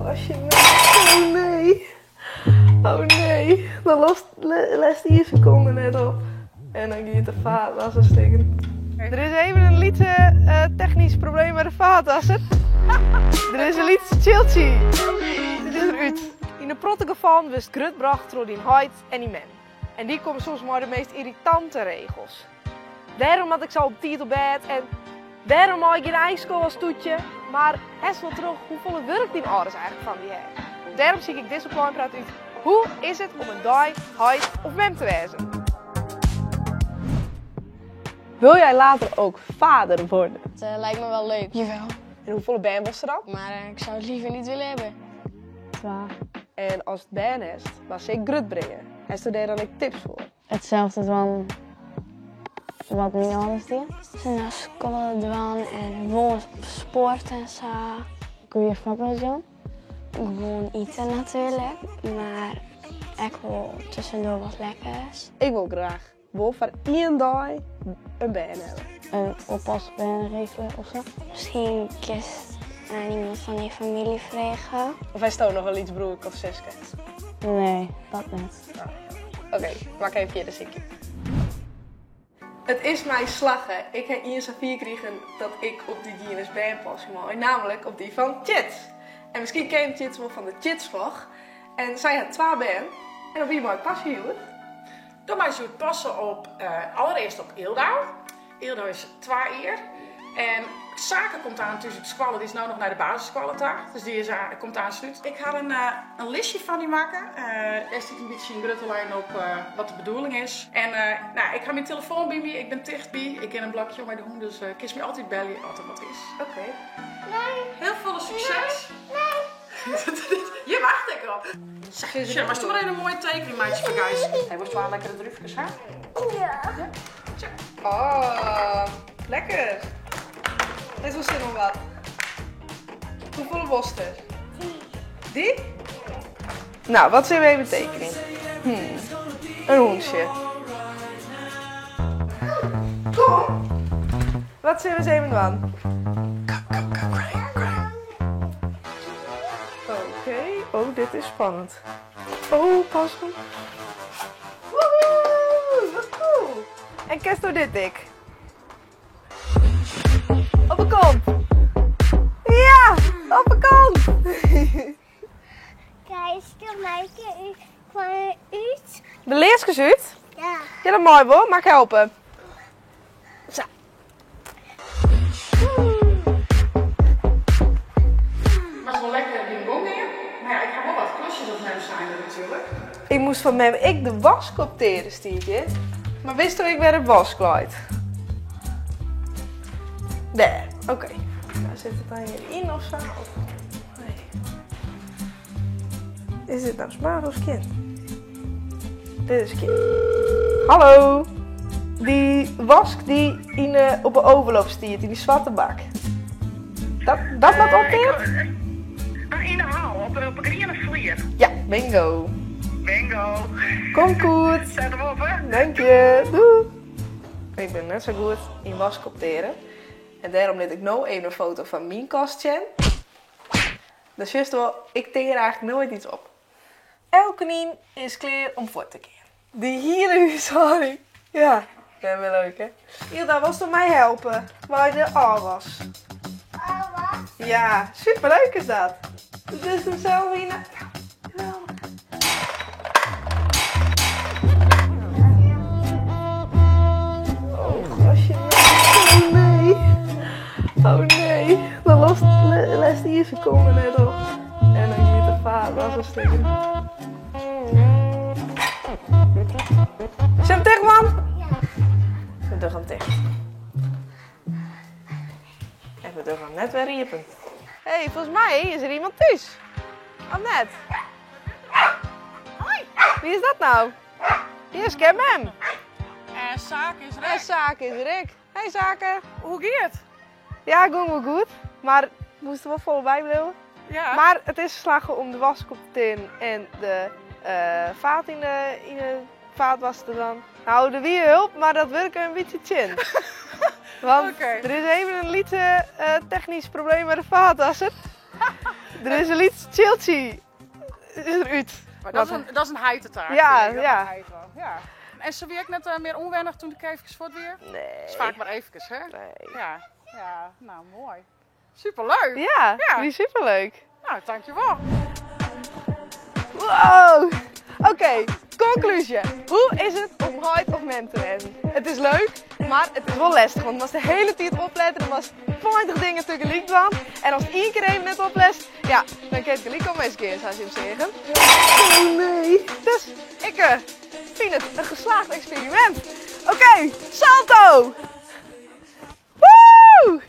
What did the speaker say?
gastje. Oh nee. Oh nee. Dan lest die seconde net op. En dan gaat de vaatwasser stikken. Er is even een liete technisch probleem met de vaatwasser. Er is een liete chiltje. Dit is eruit. In de prottige van wist grut bracht door die heid en die man. En die komen soms maar de meest irritante regels. Daarom had ik zo op tijd op bed en daarom had ik geen ijskool als toetje. Maar es wel terug hoeveel werk die ouders eigenlijk van die hebben. Daarom zie ik deze plan praat uit. Hoe is het om een dag, heid of mem te wezen? Wil jij later ook vader worden? Het lijkt me wel leuk. Jawel. En hoeveel ben was er dan? Maar ik zou het liever niet willen hebben. 12. En als het ben is, was ik grut brengen. Heeft er daar dan ook tips voor? Hetzelfde dan wat mijn ouders doen. Ze naar school doen en gewoon op sport en zo. Goeie voetbal doen. Gewoon eten natuurlijk, maar ik wil tussendoor wat lekkers. Ik wil graag wel voor 1 dag een baan hebben. Een oppasbaan regelen of zo. Misschien kist aan iemand van je familie vragen. Of hij stoot nog wel iets broerlijk of zuske? Nee, dat niet. Oké, maak even de zikje. Het is mijn slagen. Ik heb hier Safia gekregen dat ik op die GNS-baan pas mooi, namelijk op die van Chits. En misschien ken je Chits wel van de Chits-vlog. En zij had 2 baan. En op wie mag ik passen, joh? Dan moet je het passen op, allereerst op Eildau. Eildau is 2 jaar. En Zaken komt aan tussen het squallen, die is nu nog naar de basissquallen daar. Dus die is, komt aan sluit. Ik ga een listje van die maken. Er zit een beetje een gruttelijn op wat de bedoeling is. En nou, ik ga mijn telefoon bij me, ik ben dichtbij. Ik ken een blokje om mij doen, dus kies me altijd bellen als er wat is. Oké. Heel veel succes. Nee. Je wacht ik op. Zeg, maar toch even een mooie tekening, meisje van Gijs. Hij was wel lekkere drufjes, hè? Ja. Tja. Oh, lekker. Dit was zin om wat. Hoeveel was er? Die? Nou, wat zijn we even tekening? Een hoensje. Kom. Wat zijn we eens even doen? Oké. Oh, dit is spannend. Oh, pas op. Woehoe, wat cool. En kerst door dit dik. Op een kont. Ja, op een kont. Kijk, ik maak je van uit. De leersjes uit? Ja. Ja, dat mooi hoor. Maak helpen. Zo. Maar het is wel lekker in de gong hier. Maar ja, ik ga wel wat klusjes op hem zijn natuurlijk. Ik moest van mij ik de was kopteren, stietje. Maar wist je ik weer een was kwijt? Daar, oké. Nou, zit het dan hierin of zo? Nee. Is dit nou smaak of kind? Dit is kind. Hallo. Die wask die op een overloop stiert, in die zwarte bak. Dat wat opteert? In de hal, op een groene vlier. Ja, bingo. Bingo. Kom goed. Zet hem op, hè? Dank je. Doei. Ik ben net zo goed in was kopteren. En daarom liet ik nou even een foto van mijn kastje. Dus juist wel, ik teer eigenlijk nooit iets op. Elke nien is klaar om voor te keren. Die hele huishouding. Ja, dat is wel leuk hè. Hilda, was door mij helpen waar de A was. Ja, superleuk is dat. Dus hem zelf in. Ja, geweldig. Oh, gastje. Oh nee. Oh nee. Dan lest die seconde net op. En dan gaat de vaatwasser stikken. Is hem dicht, man? We doen hem dicht. En we doen hem net weer riepen. Hé, hey, volgens mij is er iemand thuis. Annette. Hoi. Wie is dat nou? Hier is Kem hem. Zaken is En Zaken is Rick. Hey Zaken. Hoe gaat het? Ja, het ging wel goed. Maar we moesten wel vol bij blijven. Ja. Maar het is geslagen om de waskop te in en de vaat in de vaatwas te dan. Nou, de wie hulp, maar dat werkt een beetje chin. Want Oké. er is even een liete technisch probleem met de vaatwasser. Er is een lied chiltje. Eruit. Maar dat is een heitetaart. Ja, Dat ja. is een heit wel, ja. En ze werkt net meer onwennig toen ik even voor het weer? Nee. Dat is vaak maar even, hè? Nee. Ja, ja, nou mooi. Superleuk. Ja, Ja. die is superleuk. Nou, dankjewel. Wow! Oké, conclusie. Hoe is het om Pride of Men te rennen? Het is leuk, maar het is wel lastig. Want je was de hele tijd opletten. Er was 20 dingen tegelijk van. En als één keer even net oplet, ja, dan kan je het gelijk al eens keer, zou je hem zeggen. Oh nee. Dus ik vind het een geslaagd experiment. Oké, salto! Woe!